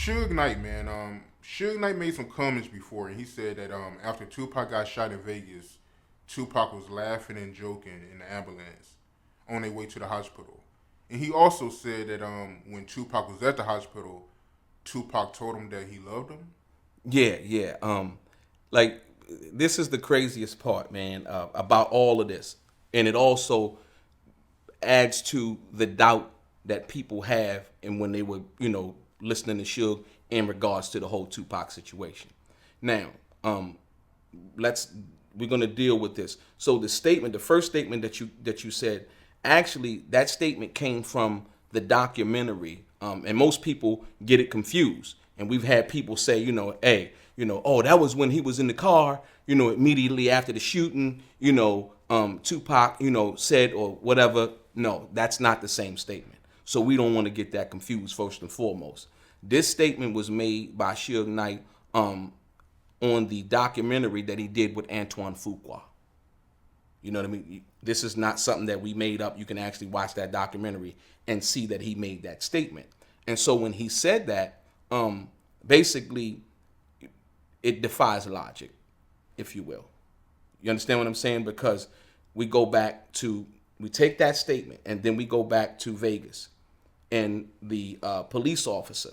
Suge Knight, man. Suge Knight made some comments before, and he said that after Tupac got shot in Vegas, Tupac was laughing and joking in the ambulance on their way to the hospital. And he also said that when Tupac was at the hospital, Tupac told him that he loved him. Yeah, yeah. Like this is the craziest part, man, about all of this, and it also adds to the doubt that people have, and when they were, listening to Suge in regards to the whole Tupac situation. Now, let's we're gonna deal with this. So the first statement that you said, actually, that statement came from the documentary, and most people get it confused. And we've had people say, hey, oh, that was when he was in the car, immediately after the shooting, Tupac, said or whatever. No, that's not the same statement. So we don't want to get that confused first and foremost. This statement was made by Suge Knight on the documentary that he did with Antoine Fuqua. You know what I mean? This is not something that we made up. You can actually watch that documentary and see that he made that statement. And so when he said that, basically, it defies logic, if you will. You understand what I'm saying? Because we take that statement and then we go back to Vegas, and the police officer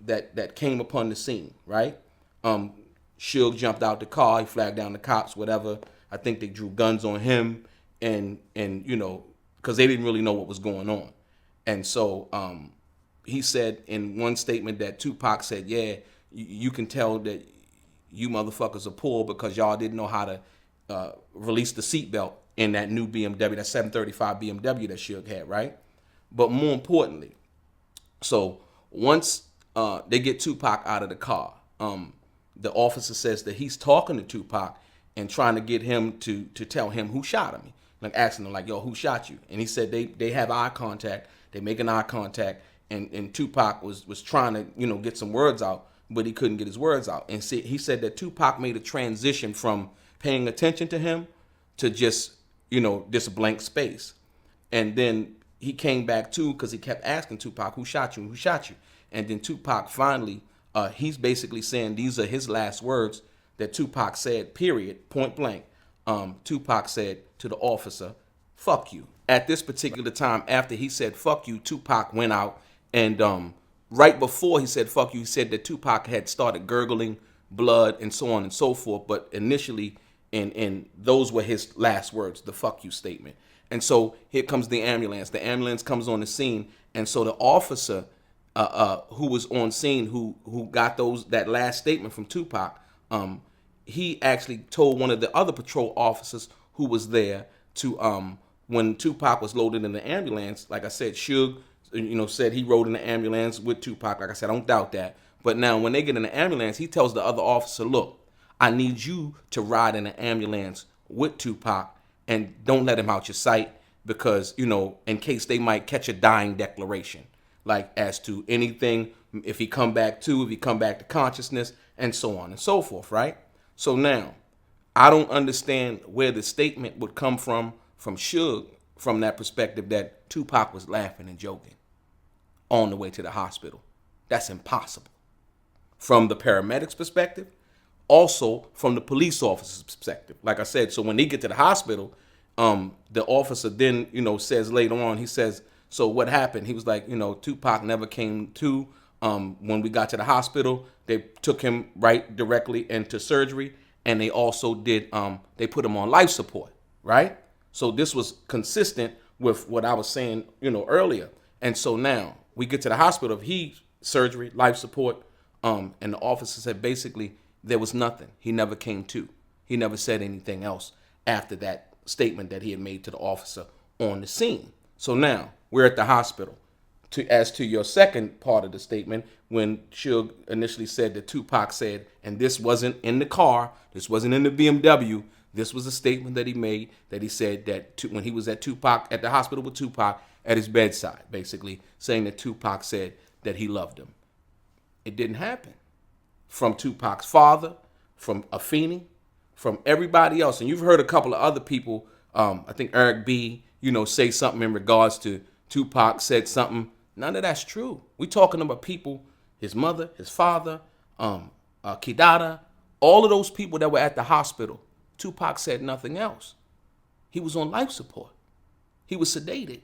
that came upon the scene, right? Suge jumped out the car, he flagged down the cops, whatever. I think they drew guns on him, and because they didn't really know what was going on. And so he said in one statement that Tupac said, yeah, you can tell that you motherfuckers are poor because y'all didn't know how to release the seatbelt in that new BMW, that 735 BMW that Suge had, right? But more importantly, so once they get Tupac out of the car, the officer says that he's talking to Tupac and trying to get him to tell him who shot him. Like asking him, like, yo, who shot you? And he said they have eye contact, they making eye contact, and Tupac was trying to, get some words out, but he couldn't get his words out. And he said that Tupac made a transition from paying attention to him to just, this blank space. And then he came back too because he kept asking Tupac, who shot you? Who shot you? And then Tupac finally, he's basically saying these are his last words that Tupac said, period, point blank. Tupac said to the officer, fuck you. At this particular time, after he said fuck you, Tupac went out, and right before he said fuck you, he said that Tupac had started gurgling blood and so on and so forth, but initially, and those were his last words, the fuck you statement. And so here comes the ambulance. The ambulance comes on the scene, and so the officer who was on scene, who got that last statement from Tupac, he actually told one of the other patrol officers who was there to, when Tupac was loaded in the ambulance, like I said, Suge, said he rode in the ambulance with Tupac. Like I said, I don't doubt that. But now when they get in the ambulance, he tells the other officer, look, I need you to ride in the ambulance with Tupac and don't let him out your sight because, in case they might catch a dying declaration, like as to anything, if he come back to consciousness, and so on and so forth, right? So now, I don't understand where the statement would come from Suge, from that perspective that Tupac was laughing and joking on the way to the hospital. That's impossible. From the paramedics' perspective, also from the police officer's perspective. Like I said, so when they get to the hospital, the officer then, says later on, he says, so what happened? He was like, Tupac never came to. When we got to the hospital, they took him right directly into surgery, and they also did, they put him on life support, right? So this was consistent with what I was saying, earlier. And so now we get to the hospital, surgery, life support, and the officer said basically there was nothing. He never came to. He never said anything else after that statement that he had made to the officer on the scene. So now we're at the hospital. As to your second part of the statement, when Suge initially said that Tupac said, and this wasn't in the car, this wasn't in the BMW, this was a statement that he made, that he said that when he was at the hospital with Tupac, at his bedside, basically saying that Tupac said that he loved him. It didn't happen. From Tupac's father, from Afeni, from everybody else, and you've heard a couple of other people, I think Eric B, say something in regards to Tupac said something None of that's true. We talking about people, his mother, his father, Kidada, all of those people that were at the hospital. Tupac said nothing else. He was on life support. He was sedated.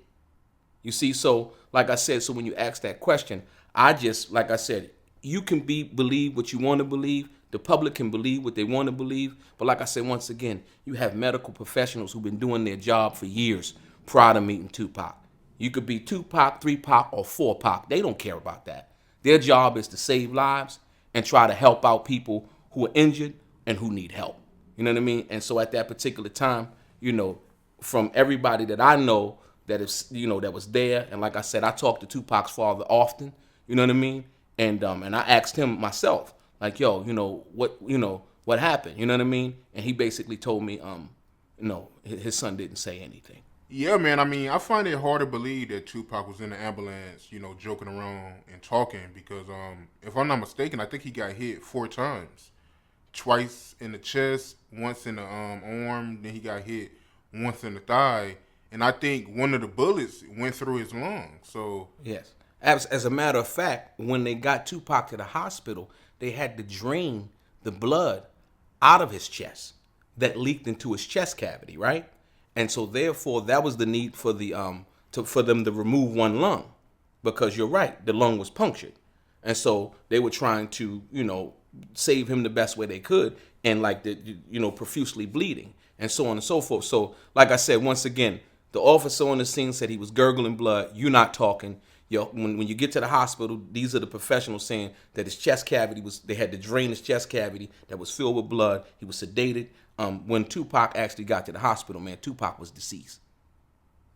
You see, so like I said, so when you ask that question, like I said, you can believe what you want to believe. The public can believe what they want to believe. But like I said, once again, you have medical professionals who've been doing their job for years prior to meeting Tupac. You could be 2Pac, 3Pac, or 4Pac. They don't care about that. Their job is to save lives and try to help out people who are injured and who need help. You know what I mean? And so at that particular time, from everybody that I know that is, that was there, and like I said, I talked to Tupac's father often. You know what I mean? And I asked him myself, like, yo, what happened? You know what I mean? And he basically told me, his son didn't say anything. Yeah, man. I mean, I find it hard to believe that Tupac was in the ambulance, joking around and talking because, if I'm not mistaken, I think he got hit 4 times. Twice in the chest, once in the arm, then he got hit once in the thigh. And I think one of the bullets went through his lung. So yes. As a matter of fact, when they got Tupac to the hospital, they had to drain the blood out of his chest that leaked into his chest cavity, right? And so therefore, that was the need for for them to remove one lung, because you're right, the lung was punctured, and so they were trying to save him the best way they could, and profusely bleeding, and so on and so forth. So like I said, once again, the officer on the scene said he was gurgling blood. You're not talking. When you get to the hospital, these are the professionals saying that his chest cavity they had to drain his chest cavity that was filled with blood. He was sedated. When Tupac actually got to the hospital, man, Tupac was deceased.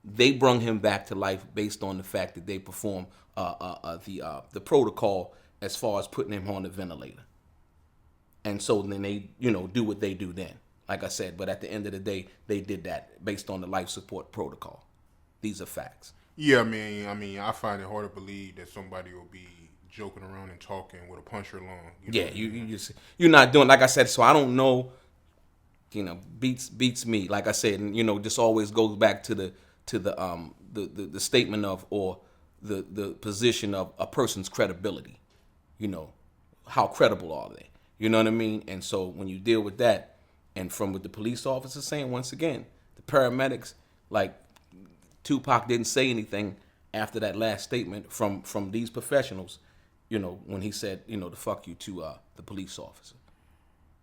They brung him back to life based on the fact that they performed the protocol as far as putting him on the ventilator. And so then they, do what they do then. Like I said, but at the end of the day, they did that based on the life support protocol. These are facts. Yeah, man. I mean, I find it hard to believe that somebody will be joking around and talking with a punctured lung. You're not doing, like I said. So I don't know. Beats me. Like I said, and this always goes back to the statement of, or the position of a person's credibility. How credible are they? You know what I mean? And so when you deal with that, and from what the police officer saying, once again, the paramedics, like Tupac didn't say anything after that last statement from these professionals, when he said, the fuck you to the police officer.